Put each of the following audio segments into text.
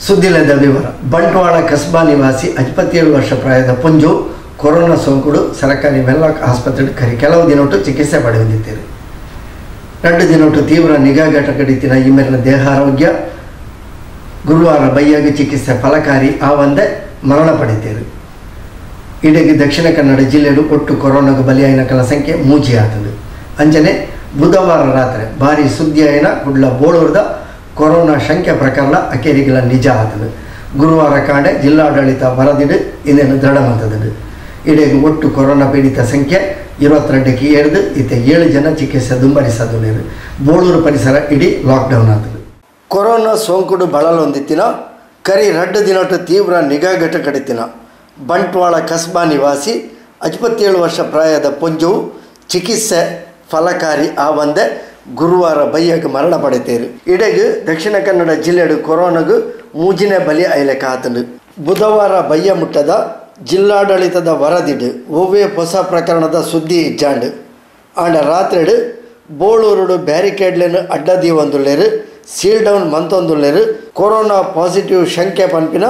ಸುದ್ದಿಲ್ಲದ ವಿವರ. ಬಂಟ್ವಾಳ ಕಸ್ಬಾ ನಿವಾಸಿ 57 ವರ್ಷ ಪ್ರಾಯದ ಪುಂಜು ಕೊರೋನಾ ಸೋಂಕು ಸರ್ಕಾರಿ ವೆನ್ಲಾಕ್ ಆಸ್ಪತ್ರೆ ಕೆಲವು ದಿನೊಟ್ಟು ಚಿಕಿತ್ಸೆ ಪಡೆದಿದ್ದರು. 2 ದಿನೊಟ್ಟು ತೀವ್ರ ನಿಗಾ ಘಟಕಡಿತ್ತಿನ ಇಮೇರಿನ ದೇಹ ಆರೋಗ್ಯ ಗುರುವಾರ ಬೈಯಾಗಿ ಚಿಕಿತ್ಸೆ ಫಲಕಾರಿ ಆವಂದೆ ಮರಣ ಪಡೆದಿದ್ದರು. ಇಡೀ ದಕ್ಷಿಣ ಕನ್ನಡ ಜಿಲ್ಲೆಯು ಒಟ್ಟು ಕೊರೋನಾಗೆ ಬಲಿಯಾಯಿನಕಲ ಸಂಖ್ಯೆ ಮೂಜಿಯಾತದು. ಅಂಜನೆ ಬುಧವಾರ ರಾತ್ರಿ ಭಾರಿ ಸುದ್ದಿಯಾಯಿನ ಕುಡ್ಲ ಬೋಳೂರದ ಕೊರೋನಾ ಶಂಕೆ ಪ್ರಕರಣ ಅಕೇರಿಗಳ ನಿಜ ಆತದು. ಗುರುವಾರ ಕಾಂಡೆ ಜಿಲ್ಲಾಡಳಿತ ವರದಿಡು ಇದನ್ನು ದೃಢಮಂತದು. ಇಡೀ ಒಟ್ಟು ಕೊರೋನಾ ಪೀಡಿತ ಸಂಖ್ಯೆ 22ಕ್ಕೆ ಏರಿದು 7 ಜನ ಚಿಕಿತ್ಸೆ ದುಂಬರಿಸದು. ಬೋಳೂರು ಪರಿಸರ ಇಡೀ ಲಾಕ್ಡೌನ್ ಆತದು. ಕೊರೋನಾ ಸೋಂಕುಡು ಬಳಲೊಂದಿತ್ತಿನ ಕರಿ 2 ದಿನೊಟ್ಟು ತೀವ್ರ ನಿಗಾ ಘಟಕಡಿತ್ತಿನ ಬಂಟ್ವಾಳ ಕಸ್ಬಾ ನಿವಾಸಿ 57 ವರ್ಷ ಪ್ರಾಯದ ಪುಂಜು ಚಿಕಿತ್ಸೆ ಫಲಕಾರಿ ಆವಂದೆ ಗುರುವಾರ ಬೈಯಾಗ ಮರಣ ಪಡೆತೇರು. ಇಡೆಗ್ ದಕ್ಷಿಣ ಕನ್ನಡ ಜಿಲ್ಲೆಡು ಕೊರೋನಾಗು ಮೂಜಿನೇ ಬಲಿ ಐಲೆಕ ಆತನು. ಬುಧವಾರ ಬಯ್ಯ ಮುಟ್ಟದ ಜಿಲ್ಲಾಡಳಿತದ ವರದಿಡು ಒವ್ವೇ ಹೊಸ ಪ್ರಕರಣದ ಸುದ್ದಿ ಇಜ್ಜಾಂಡು ಆಂಡ ರಾತ್ರಿಡು ಬೋಳೂರುಡು ಬ್ಯಾರಿಕೇಡ್ಲೆನು ಅಡ್ಡದಿ ಒಂದುಲ್ಲೇರು ಸೀಲ್ ಡೌನ್ ಮಂತೊಂದುಲ್ಲೇರು ಕೊರೋನಾ ಪಾಸಿಟಿವ್ ಶಂಕೆ ಪಂಪಿನ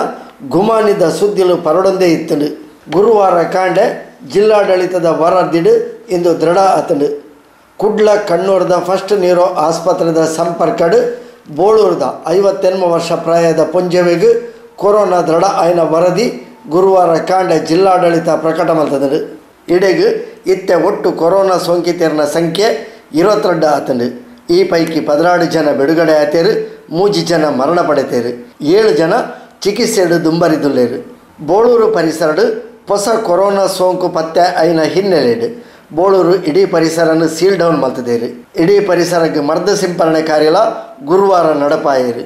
ಗುಮಾನಿದ ಸುದ್ದಿಲು ಪರಡೊಂದೇ ಇತ್ತಂಡು. ಗುರುವಾರ ಕಾಂಡೆ ಜಿಲ್ಲಾಡಳಿತದ ವರದಿಡು ಇಂದು ದೃಢ ಆತಂಡು. ಕುಡ್ಲ ಕಣ್ಣೂರದ ಫಸ್ಟ್ ನೀರೋ ಆಸ್ಪತ್ರೆದ ಸಂಪರ್ಕಡು ಬೋಳೂರದ 58 ವರ್ಷ ಪ್ರಾಯದ ಪುಂಜವೆಗೂ ಕೊರೋನಾ ದೃಢ ಆಯ್ನ ವರದಿ ಗುರುವಾರ ಕಾಂಡೆ ಜಿಲ್ಲಾಡಳಿತ ಪ್ರಕಟ ಮಾಡ್ತದೆ. ಇಡೆಗೂ ಇತ್ತೆ ಒಟ್ಟು ಕೊರೋನಾ ಸೋಂಕಿತರನ ಸಂಖ್ಯೆ 22 ಆತಂಡು. ಈ ಪೈಕಿ 16 ಜನ ಬಿಡುಗಡೆ ಆತೇರು, 3 ಜನ ಮರಣ ಪಡೆತೇರು, 7 ಜನ ಚಿಕಿತ್ಸೆಡು ದುಂಬರಿದುಲ್ಲೇರು. ಬೋಳೂರು ಪರಿಸರಡು ಹೊಸ ಕೊರೋನಾ ಸೋಂಕು ಪತ್ತೆ ಆಯ್ನ ಹಿನ್ನೆಲೆಡು ಬೋಳೂರು ಇಡೀ ಪರಿಸರನ್ನು ಸೀಲ್ ಡೌನ್ ಮಾಡ್ತಿದ್ದೇರು. ಇಡೀ ಪರಿಸರಕ್ಕೆ ಮರ್ದ ಸಿಂಪರಣೆ ಕಾರ್ಯಲ ಗುರುವಾರ ನಡಪಾಯಿರು.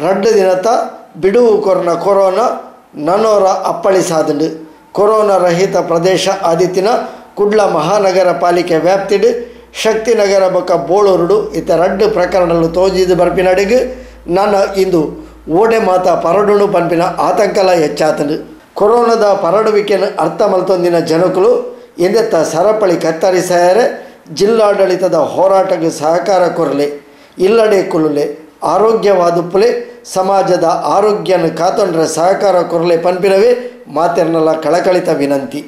ರಡ್ಡು ದಿನತ ಬಿಡುವು ಕೊರೋನಾ ನನ್ನೋರ ಅಪ್ಪಳಿ ಸಾಧಂಡು. ಕೊರೋನಾ ರಹಿತ ಪ್ರದೇಶ ಆದಿತ್ತಿನ ಕುಡ್ಲ ಮಹಾನಗರ ಪಾಲಿಕೆ ವ್ಯಾಪ್ತಿಡು ಶಕ್ತಿನಗರ ಬೊಕ್ಕ ಬೋಳೂರುಡು ಇತ್ತ 2 ಪ್ರಕರಣಗಳು ತೋಜಿದು ಬರ್ಪಿನಡೆಗೆ ನನ್ನ ಇಂದು ಓಡೆ ಮಾತ ಪರಡುಣು ಪಂಪಿನ ಆತಂಕಲ ಹೆಚ್ಚಾತಂಡು. ಕೊರೋನಾದ ಪರಡುವಿಕೆಯನ್ನು ಅರ್ಥ ಮಲ್ತೊಂದಿನ ಜನಕುಲು ಎಂದೆತ್ತ ಸರಪಳಿ ಕತ್ತರಿಸಾಯರೆ ಜಿಲ್ಲಾಡಳಿತದ ಹೋರಾಟಕ್ಕೆ ಸಹಕಾರ ಕೊರಲೆ ಇಲ್ಲಡೆ ಕುಲುಲೆ ಆರೋಗ್ಯವಾದುಪ್ಪುಲೆ ಸಮಾಜದ ಆರೋಗ್ಯನ ಕಾತೊಂಡ್ರೆ ಸಹಕಾರ ಕೊರಲೆ ಪಂಪಿನವೇ ಮಾತೆರ್ನಲ್ಲ ಕಳಕಳಿತ ವಿನಂತಿ.